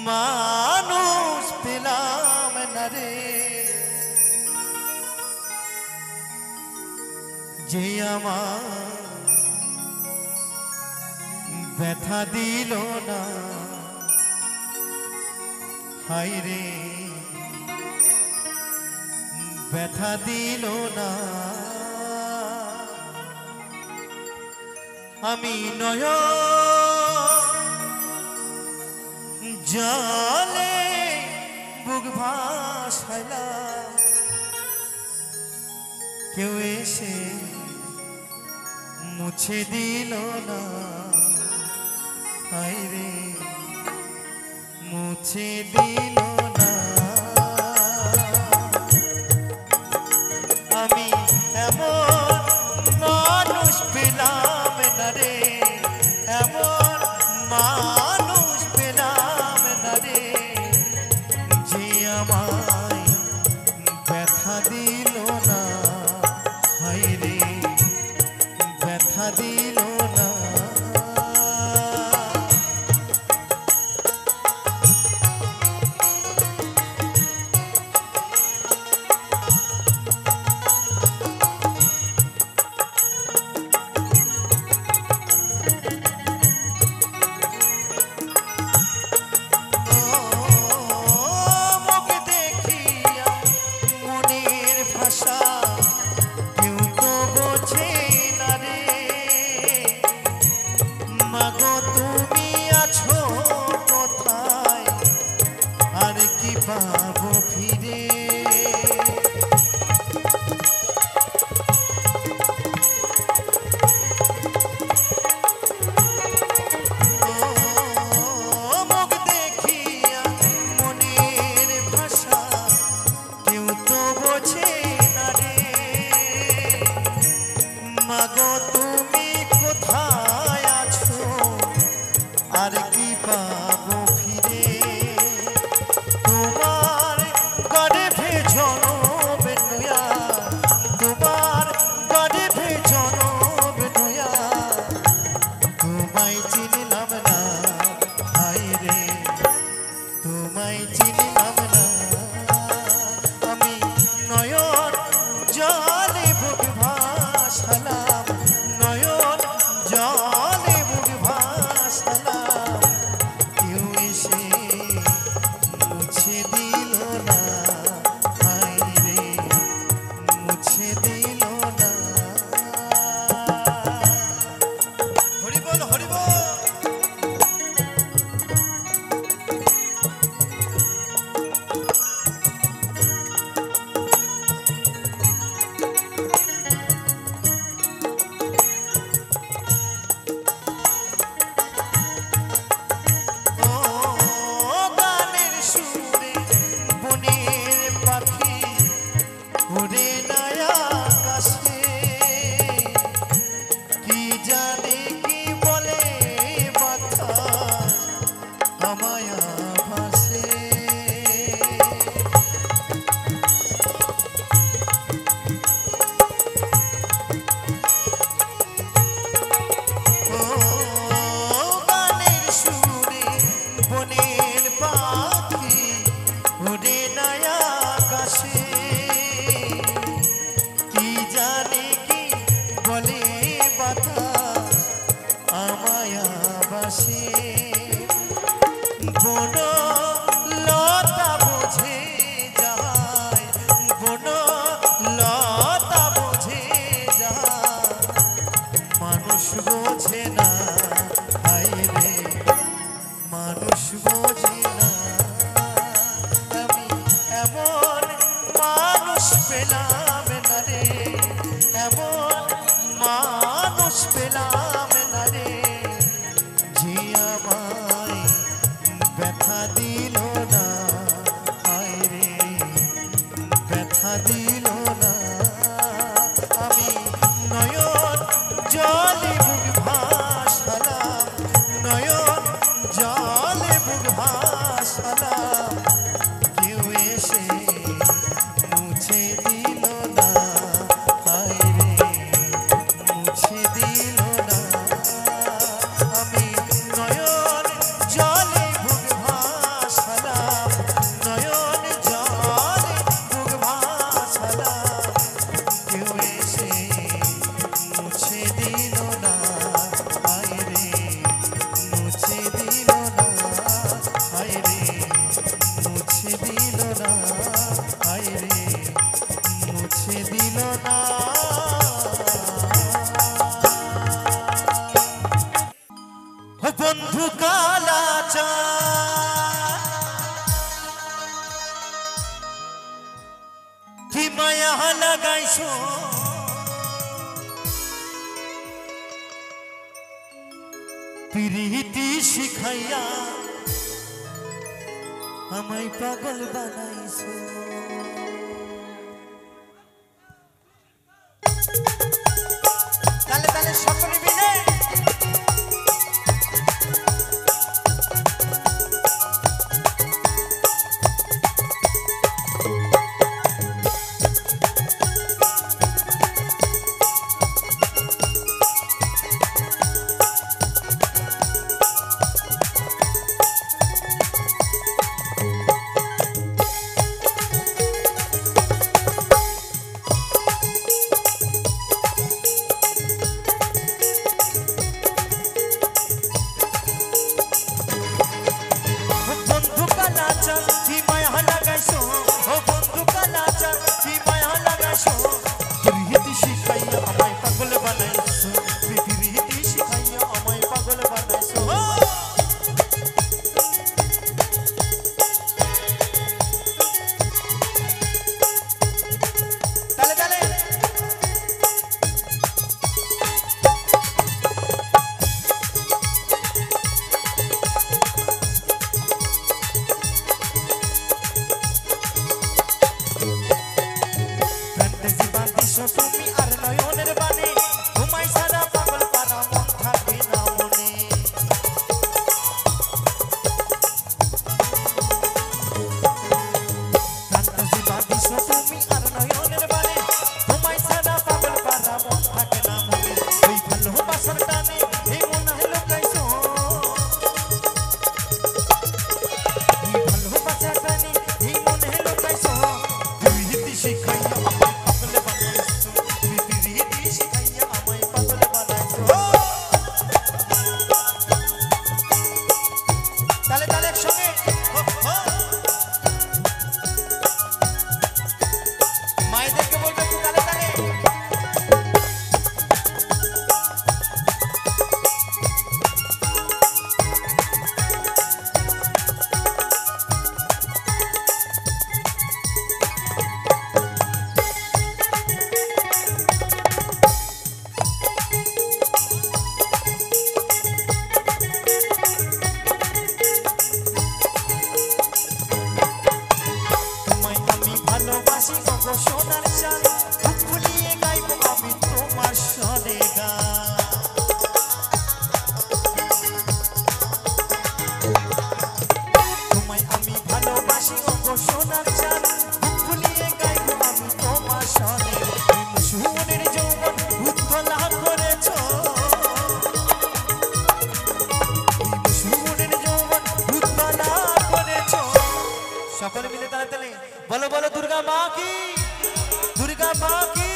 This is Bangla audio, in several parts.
মানুষ পেলাম না রে, যে আমার ব্যথা দিল না। হায় রে ব্যথা দিল না। আমি নয় জলে বুক ভাসাইলাম, কেউ এসে মুছে দিল না। হায় রে মুছে দিল না। আমি এমন মানুষ পেলাম না রে, এমন মানুষ পেলাম না রে, যে আমায় ব্যথা দিল না। হায় রে ব্যথা দিল না। কেউ তো বোঝে না রে, মাগো তুমি আছো কোথায়, আর কি পাবো ফিরে। মুখ দেখিয়া মনের ভাষা কেউ তো বোঝে না রে, মাগো তুমি কোথায় আছো, আর কি পাবো ফিরে। তোমার গর্ভে জনম নয়া, তোমার গর্ভে জনম নয়া, তোমায় চিনলাম না। হায় রে তোমায় চিনলাম না। আমি নয়ন জলে বুক ভাসালাম, নয়ন জলে বুক ভাসালাম, কেউ এসে মুছে দিল না। হায় রে মুছে দিল না। হরি বল হরি বল। উড়ে নয়া আকাশে, কি জানে কি বলে বাতাস আমায় ভাসে। ও গানের সুরে বনের পাখি উড়ে নয়া আকাশে, জানে কি বলে বাতাস আমায় বাসে। বন লতা বোঝে যায়, বন লতা বোঝে যায়, মানুষ বোঝে না। হায় রে মানুষ বোঝে না। আমি এমন মানুষ পেলাম না রে, এমন মানুষ পেলাম না রে, যে আমায় ব্যথা দিল না। হায় রে ব্যথা দিল না। আমি নয়ন জলে বুক ভাসালাম, বন্ধু কালাচা কি মায়া লাগাইছো প্রীতি শিখাইয়া আমায় পাগল বানাইছো তালে তালে সকলে মিলে তুমি আর নয়নের বাণী ঘুমাই সারা পাগল পারা মন থাকে না মনে ফ্যান্টাসি বাদিস তুমি আর নয়নের বাণী ঘুমাই সারা পাগল পারা মন থাকে না মনে ওই ভালোবাসার টানে এই মন লুকাইছো এই ভালোবাসার টানে এই মনে লুকাইছো প্রীতি শিখাইয়া সোনার চাঁদ বুক ফুলিয়ে গাইব আমি তোমার সনে গান তোমায় আমি ভালোবাসি গো সোনার চাঁদ বুক ফুলিয়ে গাইব আমি তোমার সনে সুমনের যৌবন উত্তোলা করেছো সুমনের যৌবন উত্তোলা করেছো সকলে মিলে তাড়াতাড়ি বলো বলো দুর্গা মা কি দুর্গা মা কি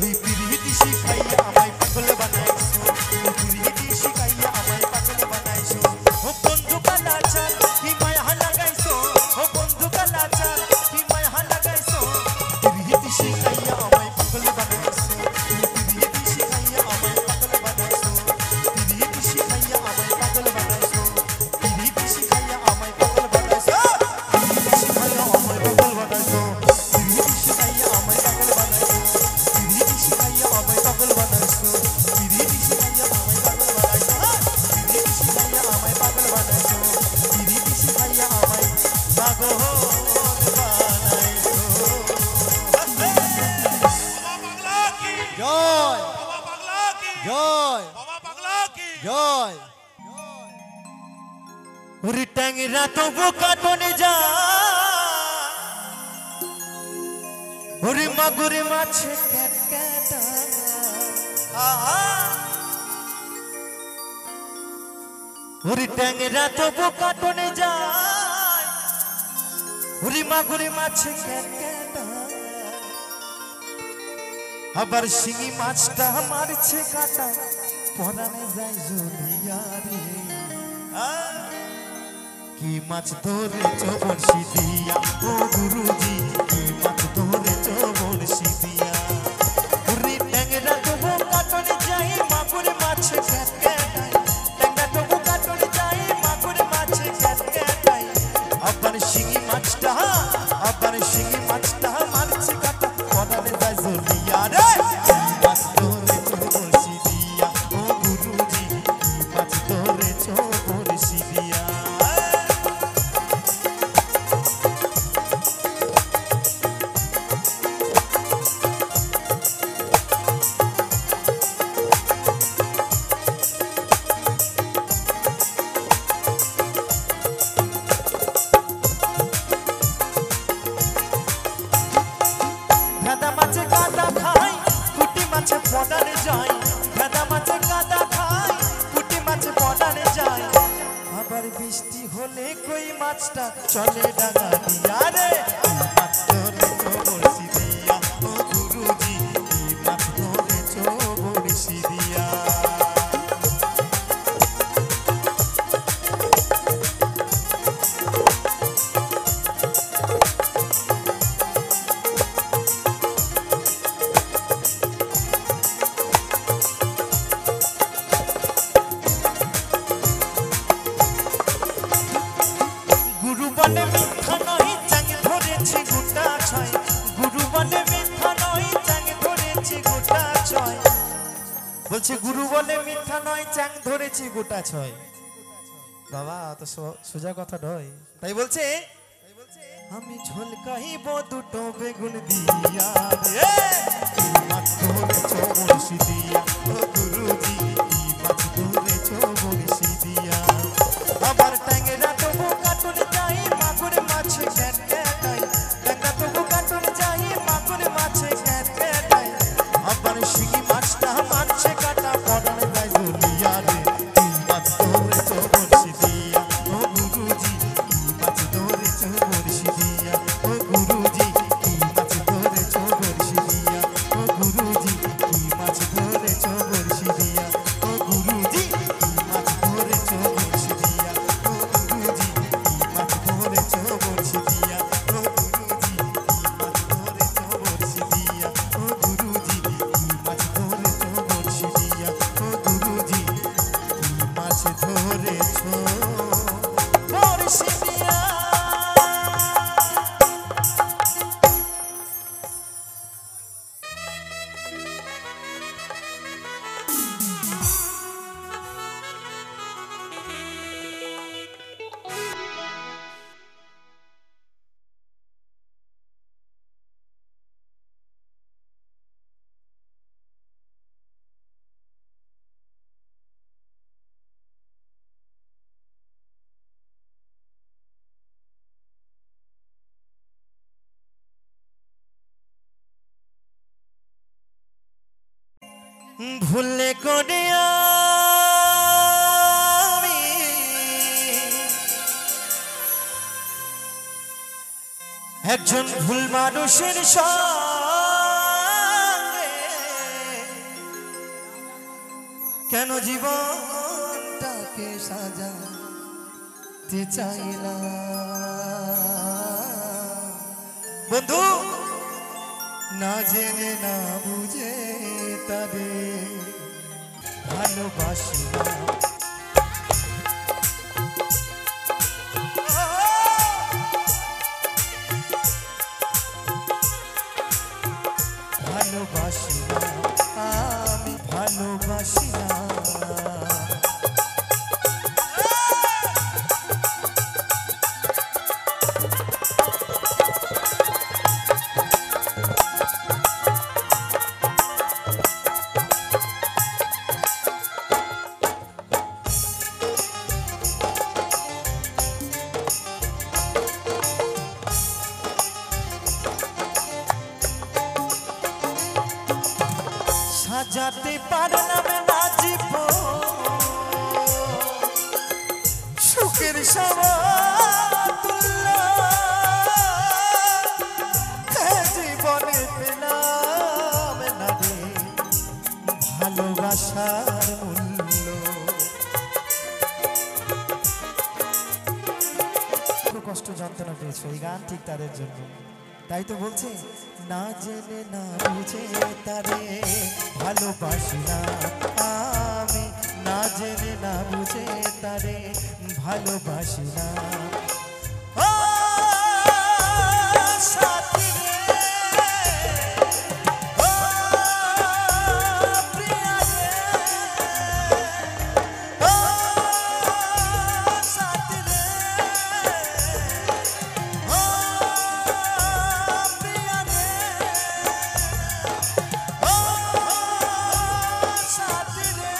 এই প্রীতি শিখাইয়া আমায় পাগল বানাইছো এই প্রীতি শিখাইয়া আমায় পাগল বানাইছো ও বন্ধু কালাচার কি মায়া লাগাইছো ও বন্ধু কালাচার কি মায়া লাগাইছো প্রীতি শিখাইয়া আমায় পাগল বানাইছো প্রীতি শিখাইয়া আমায় পাগল বানাইছো প্রীতি শিখাইয়া আমায় পাগল বানাইছো প্রীতি শিখাইয়া আমায় পাগল বানাইছো প্রীতি শিখাইয়া আমায় পাগল বানাইছো ট্যাংরা তবু কাটনে যা ওরে মাগুরে মাছে ক্যাটা ওরে ট্যাংরা তবু কাটনে যা ওরে মাগুরে মাছে ক্যাটা আবার শিঙি মাছটা মারছে কাটা পরানে যায় জুলিয়া রে কি মাছ ধরেছো বড়শি দিয়া ও গুরুজি কি মাছ ধরেছো বড়শি দিয়া ওরে ট্যাংরা তবু কাটনে যাই মাগুরে মাছ ক্যাটা ট্যাংরা তবু বৃষ্টি হলে কই মাছটা চলে ডাঙা দিয়া রে মাছ ধরেছো বড়শি দিয়া ও গুরুজি মাছ ধরেছো বড়শি দিয়া গুরু বলে মিথ্যা নয় চাং ধরেছি গোটা ছয় গুরু বলে মিথ্যা নয় চাং ধরেছি গোটা ছয় বলছে গুরু বলে মিথ্যা নয় চাং ধরেছি গোটা ছয় বাবা তো সোজা কথা নয় তাই বলছে আমি ঝলকাইব দুটো বেগুন দিয়া রে মাছ ধরেছো বড়শি দিয়া ও গুরুজি মাছ ধরেছো বড়শি দিয়া আবার ট্যাংরা তবু কাটুন যাই মাগুর মাছে ক্যাট ক্যাটাই ট্যাংরা তবু কাটুন যাই মাগুর মাছে ক্যাট ক্যাটাই আবার শিঙি মাছটা মাছে কাটা পড়ান যায় জলিয়া রে মাছ ধরেছো বড়শি দিয়া ও গুরুজি মাছ ধরেছো বড়শি দিয়া ও গুরুজি মাছ ধরেছো বড়শি দিয়া ও গুরুজি মাছ ধরেছো বড়শি দিয়া ও গুরুজি মাছ ধরেছো বড়শি দিয়া ও গুরুজি মাছ ধরেছো বড়শি দিয়া ও গুরুজি মাছ ধরেছো বড়শি দিয়া ও গুরুজি মাছ ধরেছো বড়শি দিয়া ও গুরুজি মাছ ধরেছো বড়শি দিয়া ভুলে করে আমি একজন ভুল মানুষের সঙ্গে কেন জীবনটাকে সাজাতে চাইলাম বন্ধু না জেনে না বুঝে তারে ভালোবাসি না ভালোবাসি না আমি ভালোবাসি না সাজাতে পারলাম না জীবন সুখের সমতুল্য জীবনে পেলাম না রে ভালোবাসার মূল্য কষ্ট যন্ত্রণা পেয়েছো এই গান ঠিক তাদের জন্য তাই তো বলছে না জেনে না বুঝে তারে ভালোবাসি না আমি না জেনে না বুঝে তারে ভালোবাসি না ও সাথী রে, ও প্রিয়া রে, ও সাথী রে, ও প্রিয়া রে, ও সাথী রে।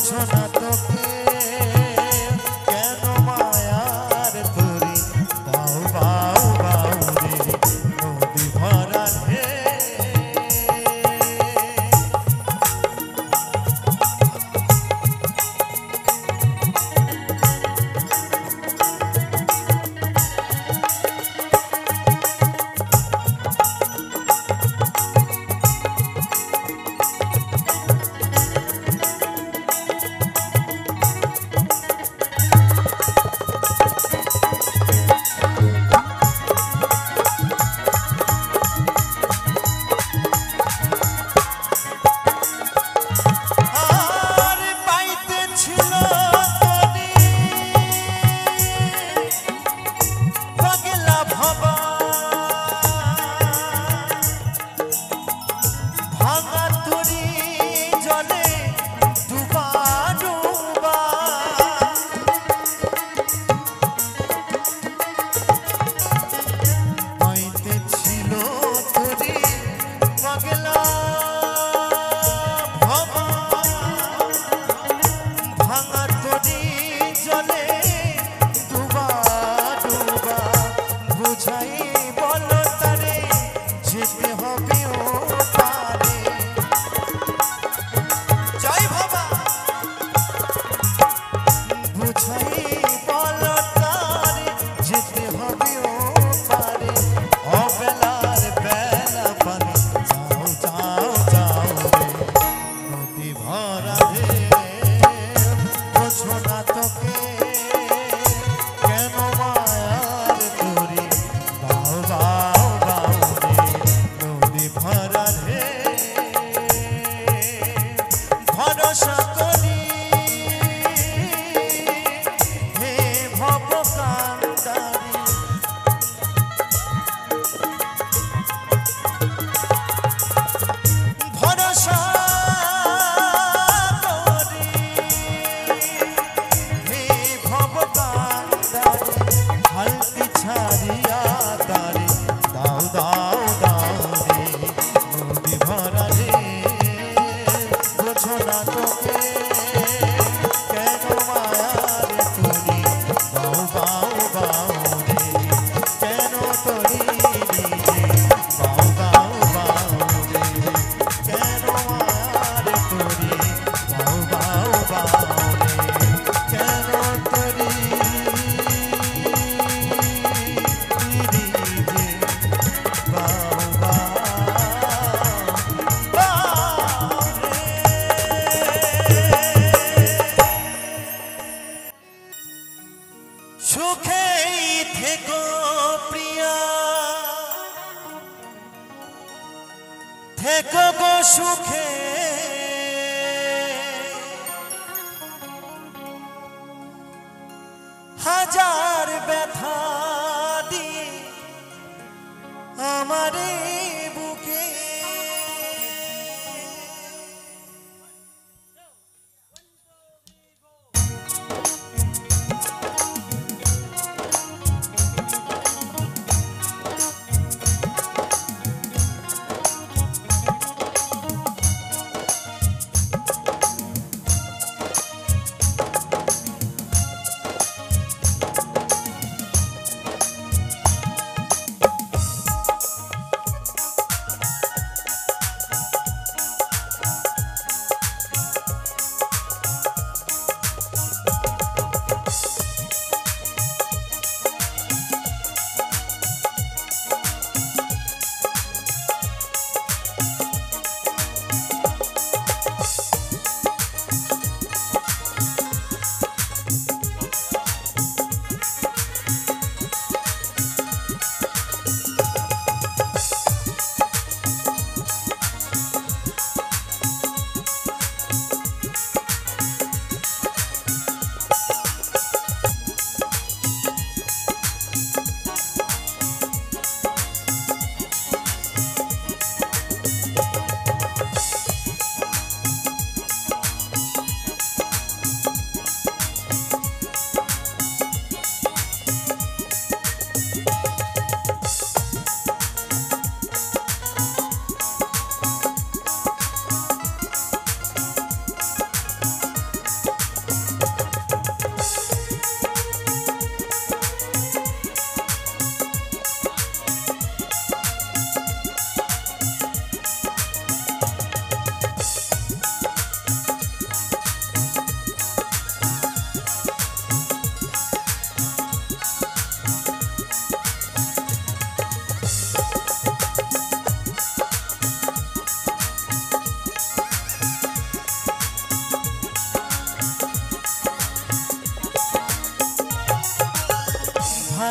বোঝো না তোকে কেন মায়ার তোরে বাউ বাউ বাউ রে নদী ভরা রে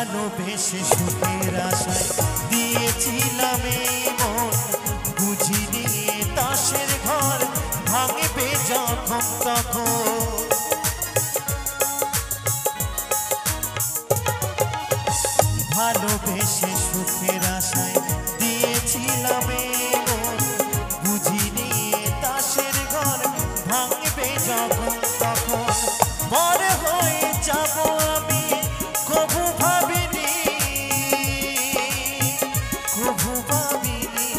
ভালোবেসে সুখের আশায় দিয়েছিলাম এই মন, বুঝিনি তাসের ঘর ভাঙবে যখন তখন। ভালোবেসে সুখের আশায় দিয়েছিলাম এই মন, বুঝিনি তাসের ঘর ভাঙবে যখন তখন। বড় হয়ে যাব আমি কবু ভাবিনি, কবু ভাবিনি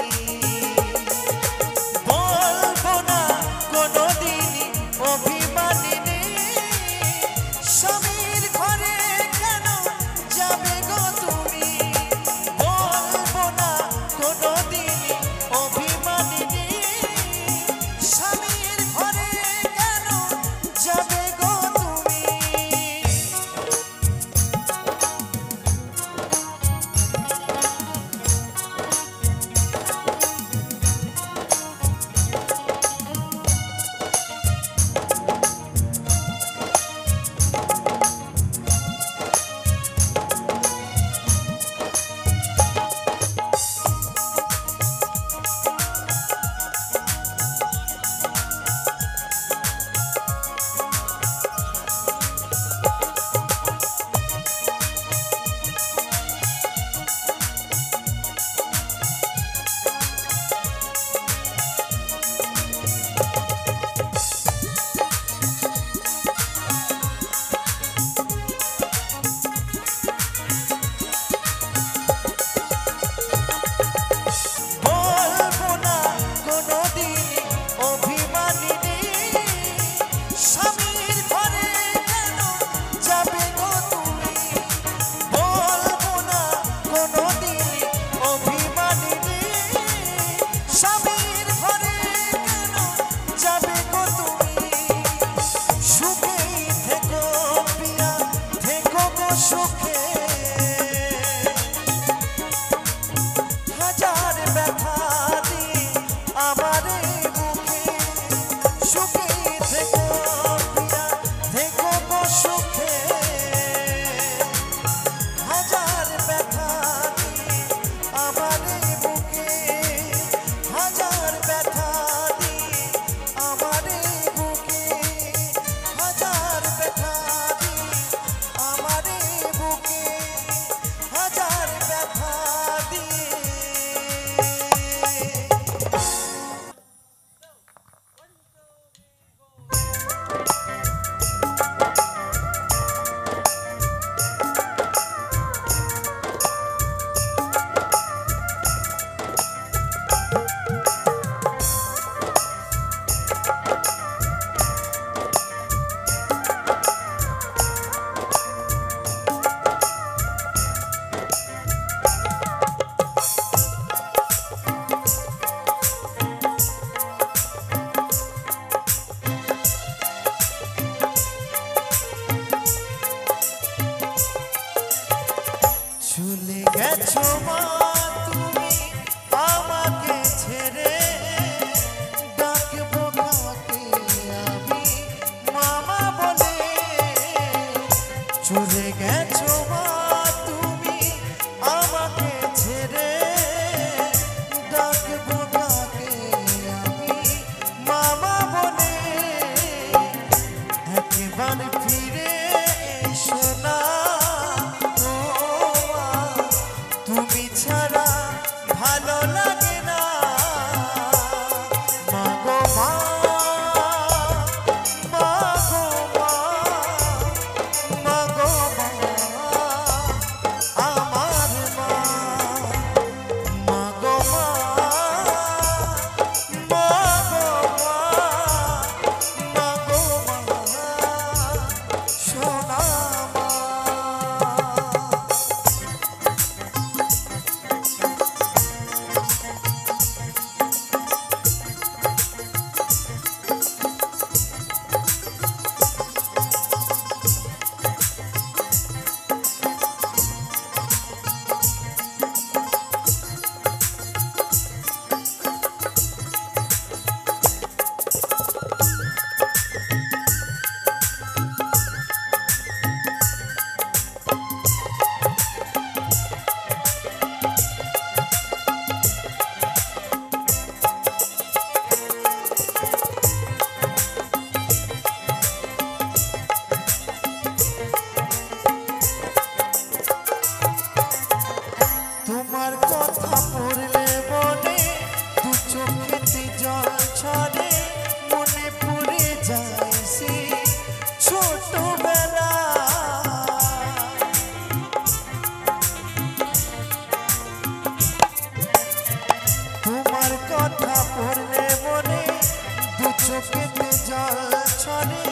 চোখেতে জল ছড়ে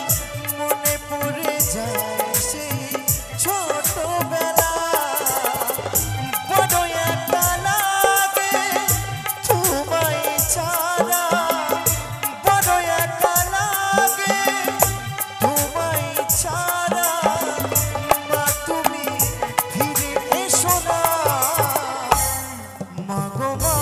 মনে পড়ে যায় সেই ছোটবেলা বড় একা লাগে তোমায় ছাড়া বড় একা লাগে তোমায় ছাড়া মা তুমি ফিরে এসো না মা গো মা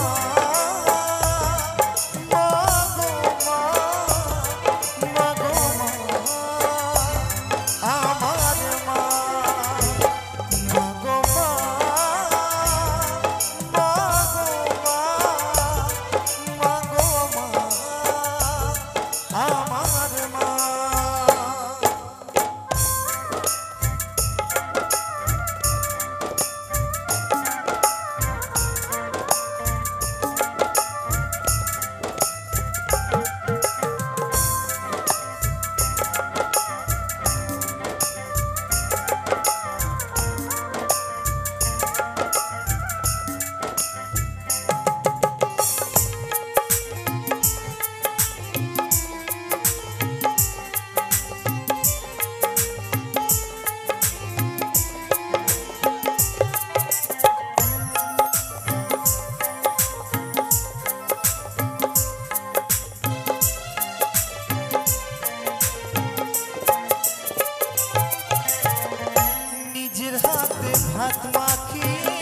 ভাত মাখিয়ে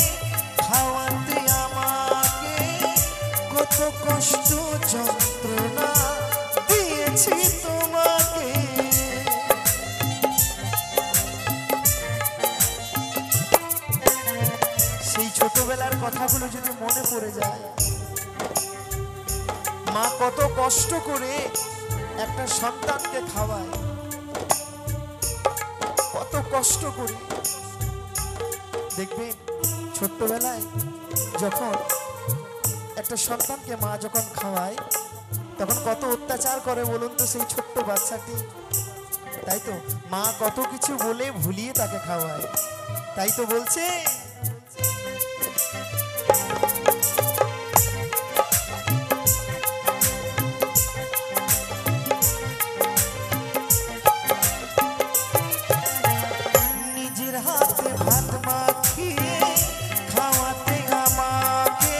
খাওয়াতে আমাকে কত কষ্ট যন্ত্রণা দিয়েছি তোমাকে সেই ছোটবেলার কথাগুলো যদি মনে পড়ে যায় মা কত কষ্ট করে একটা সন্তানকে খাওয়ায় কত কষ্ট করে দেখবেন ছোট্টবেলায় যখন একটা সন্তানকে মা যখন খাওয়ায় তখন কত অত্যাচার করে বলুন তো সেই ছোট্ট বাচ্চাটি তাই তো মা কত কিছু বলে ভুলিয়ে তাকে খাওয়ায় তাই তো বলছে নিজের হাতে ভাত মাখিয়ে খাওয়াতে আমাকে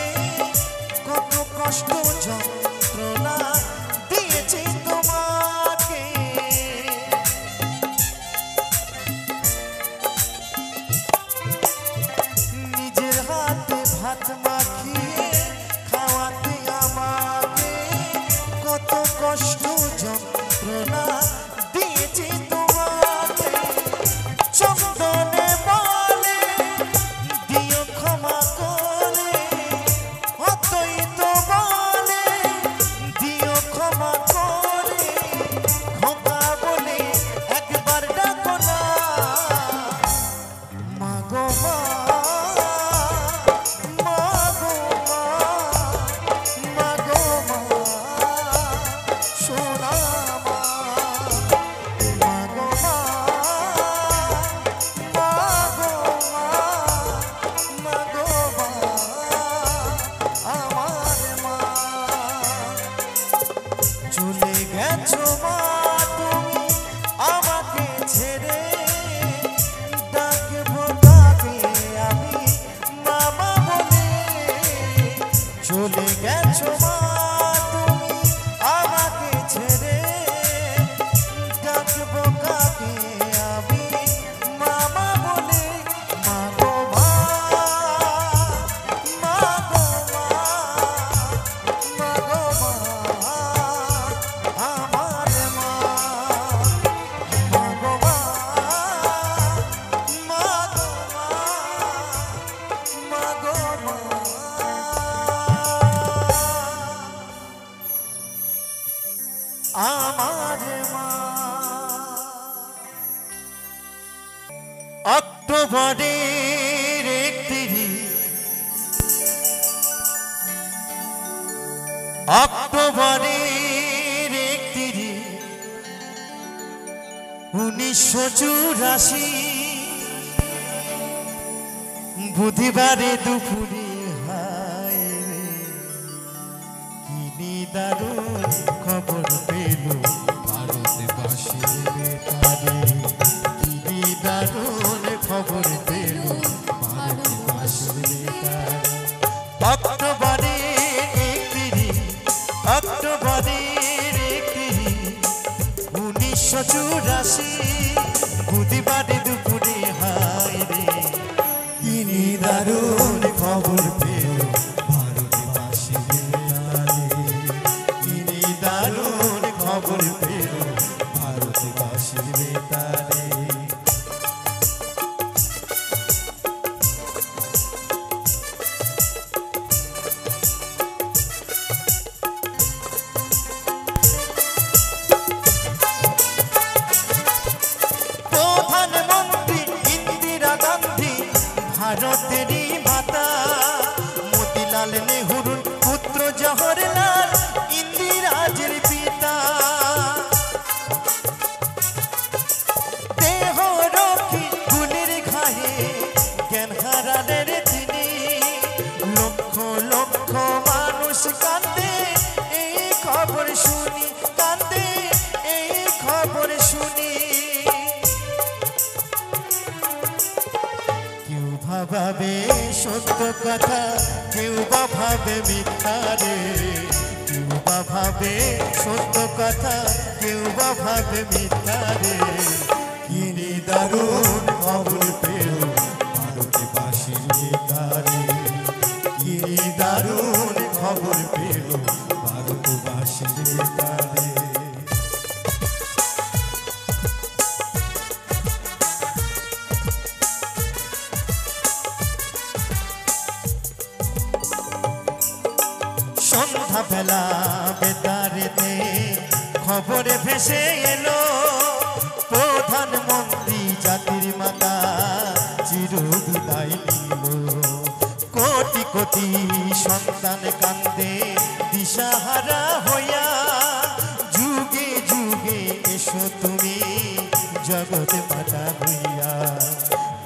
কত কষ্ট যন্ত্রণা দিয়েছি তোমাকে নিজের হাতে ভাত মাখিয়ে খাওয়াতে আমাকে কত কষ্ট যন্ত্রণা দিয়েছি তোমাকে চন্দনে বলে দিও ক্ষমা করে অতই তো বলে দিও ক্ষমা করে খোকা বলে একবার ডাকো না মা গো মা মা গো মা মা গো মা সোনা মা মা গো মা চলে গেছো মা তুমি আমাকে ছেড়ে ডাকবো তাকে আমি মামা বলে চলে গেছো মা তুমি আমাকে ছেড়ে ডাকবো কাকে আমি মামা বলে মা গো মা মা গো মা মা গো মা আমার মা মা গো মা মা গো মা মা গো মা আমার মা অক্টোবরের 1984 বুধবারে দুপুরে হায় রে কি নিদারুণ খবর পেল 1984 বুধবারে দুপুরে হায় রে কিনি দারুণ খবর পেল ভারতবাসীর তারে কিনি দারুণ খবর পেল ভারতবাসীর তারে ভারতেরই মাতা মতিলাল নেহরুর পুত্র জওহরলাল ইন্দিরাজের পিতা দেহ রক্ষী গুলির ঘায়ে জ্ঞান হারালেন তিনি লক্ষ লক্ষ মানুষ কান্দে এই খবর শুনি কান্দে এই খবর শুনি ভাবে সত্য কথা কেউ বা ভাবে মিথ্যা রে কেউ বা ভাবে সত্য কথা কেউ বা ভাবে মিথ্যা রে কিনি দারুণ খবর পেল ভারতবাসীর তারে কিনি দারুণ খবর পেল ভারতবাসীর তারে সন্ধ্যা বেলা বেতারেতে খবরে ভেসে এলো প্রধানমন্ত্রী জাতির মাতা চির বিদায় নিল কোটি কোটি সন্তান কান্দে দিশাহারা হইয়া যুগে যুগে এসো তুমি জগৎ মাতা হইয়া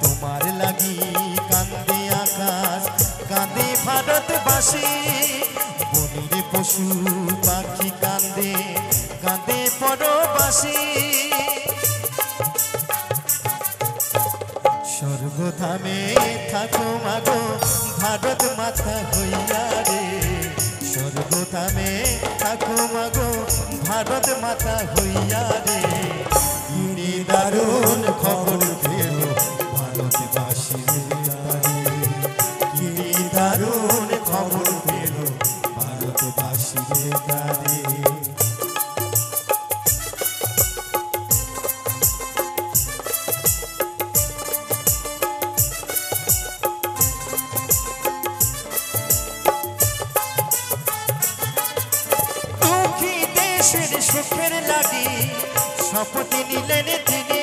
তোমার লাগি কান্দে আকাশ কান্দে ভারতবাসী বনের পশু পাখি কান্দে কান্দে পরবাসী স্বর্গধামে থাকো মাগো ভারত মাতা হইয়া রে স্বর্গধামে থাকো মাগো ভারত মাতা হইয়া রে কিনি দারুণ খবর পেল ভারতবাসীর তারে কিনি দারুণ খবর পেল ভারতবাসীর তারে দুঃখী দেশের সুখের লাগি শপথ নিলেন তিনি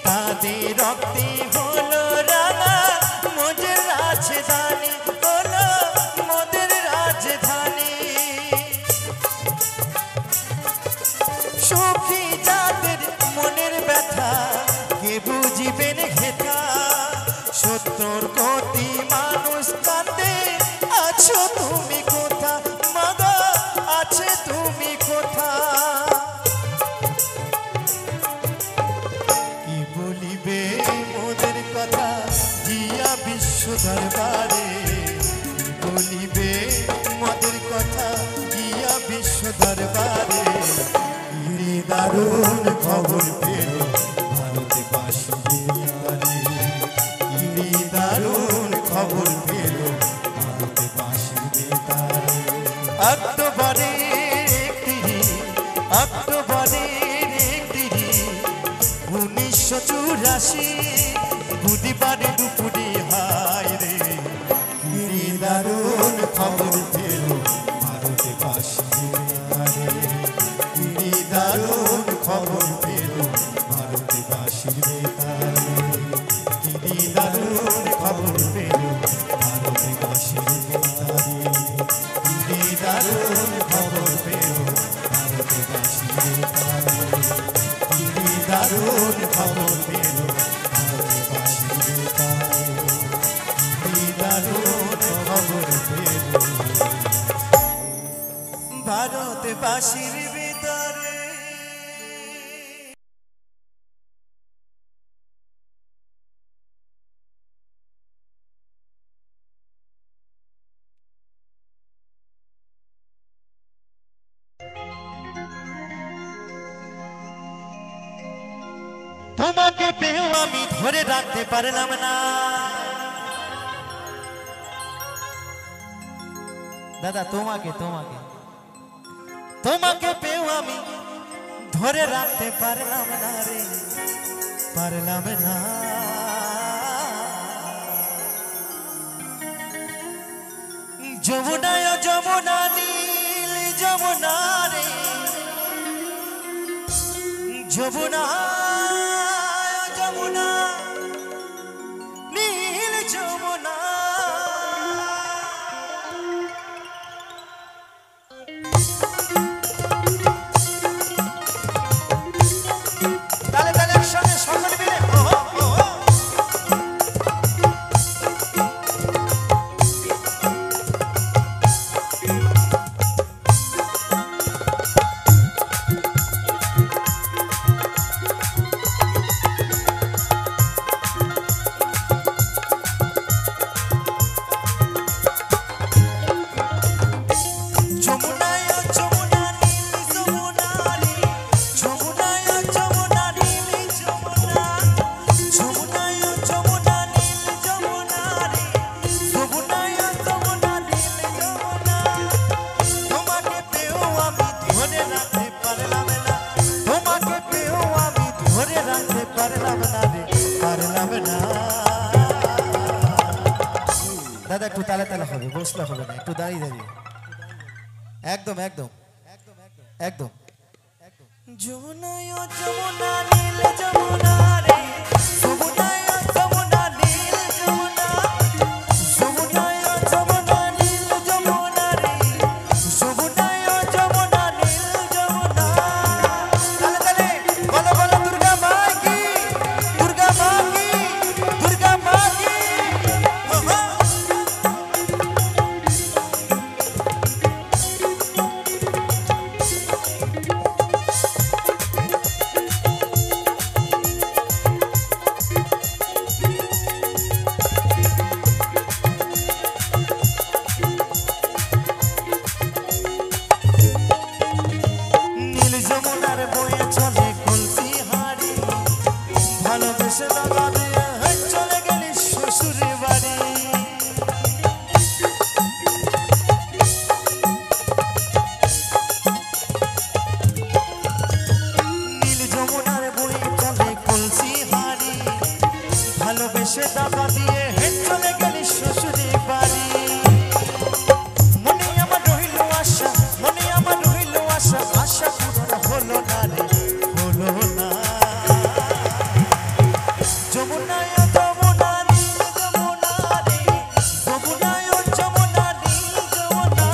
তাদের রক্তে হলো রাঙা মোদের রাজধানী হলো মোদের রাজধানী সুখী যাদের মনের ব্যথা কে বুঝিবেন হেথা 70 কোটি মানুষ কান্দে আছো তুমি কোথা মাগো আছে তুমি কোথা কি বলিবে মোদের কথা জিয়া বিশ্ব দরবারে কি বলিবে মোদের কথা জিয়া বিশ্ব দরবারে কিনি দারুণ খবর পেল ভারতবাসীর তারে কিনি দারুণ খবর পেল ভারতবাসীর তারে অক্টোবরের 1984 বুধবারে দুপুরে হায় রে কিনি দারুণ খবর পেল ভারতবাসীর তারে কিনি দারুণ খবর পেল ভারতবাসীর তারে কিনি দারুণ খবর পেল ভারতবাসীর তারে কিনি দারুণ খবর পেল ভারতবাসীর তারে কিনি দারুণ খবর পেল ভারতবাসীর তারে কিনি দারুণ খবর পেল ভারতবাসীর ভিতরে তোমাকে পেয়েও আমি ধরে রাখতে পারলাম না। দাদা তোমাকে তোমাকে তোমাকে পেয়েও আমি ধরে রাখতে পারলাম না রে, পারলাম না। যমুনায় যমুনা নীল যমুনা রে, যমুনা যমুনা নীল যমুনা। তালে তালে একসঙ্গে সকলে মিলে দাদা একটু তালে তালে হবে, বসলে হবে না, একটু দাঁড়িয়ে দাঁড়িয়ে। একদম একদম একদম। যমুনায় যমুনা নীল যমুনা রে, যমুনায় যমুনা নীল যমুনা, যমুনায় যমুনা নীল যমুনা রে, যমুনায় যমুনা নীল যমুনা। তালে তালে বলো বলো দুর্গা মা কি, দুর্গা মা কি, দুর্গা মা কি। যমুনার বয়ে চলে কলসি হাড়ি, ভালোবেসে দাদা দিয়ে চলে গেলি শ্বশুরের বাড়ি। নীল যমুনার বয়ে চলে কলসি হাড়ি, ভালোবেসে দাদা দিয়ে চলে গেলি শ্বশুরের বাড়ি। মনে আমার রইল আশা, মনে আমার রইল আশা, আশা হলো না রে, হলো না। যমুনায় যমুনা নীল যমুনা রে, যমুনায় যমুনা নীল যমুনা,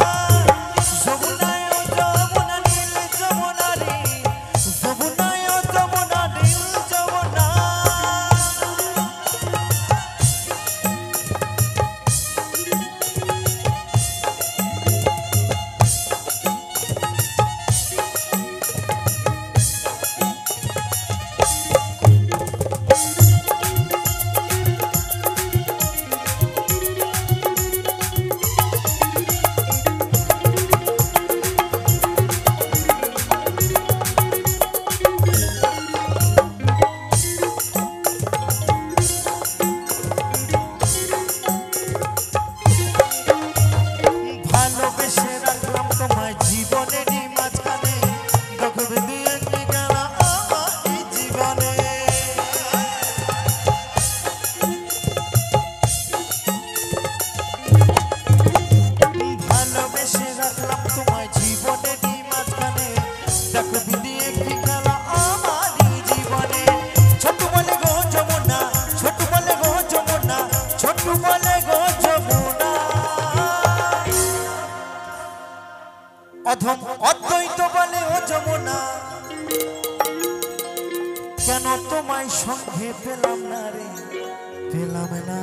যমুনায় যমুনা নীল যমুনা রে, যমুনায় যমুনা নীল যমুনা। ভালোবেসে রাখলাম তোমায় জীবনেরই মাঝখানে, গগবে দিয়ে গেল আমার এই জীবনে। ভালোবেসে রাখলাম তোমায় জীবনেরই মাঝখানে, গগবে দিয়ে গেল আমার এই জীবনে। ছোট বলে গো যমুনা, ছোট বলে গো যমুনা, ছোট বলে গো যমুনা। অধম অদ্বৈত বলে ও যমুনা, কেন তোমায় সঙ্গে পেলাম না রে, পেলাম না।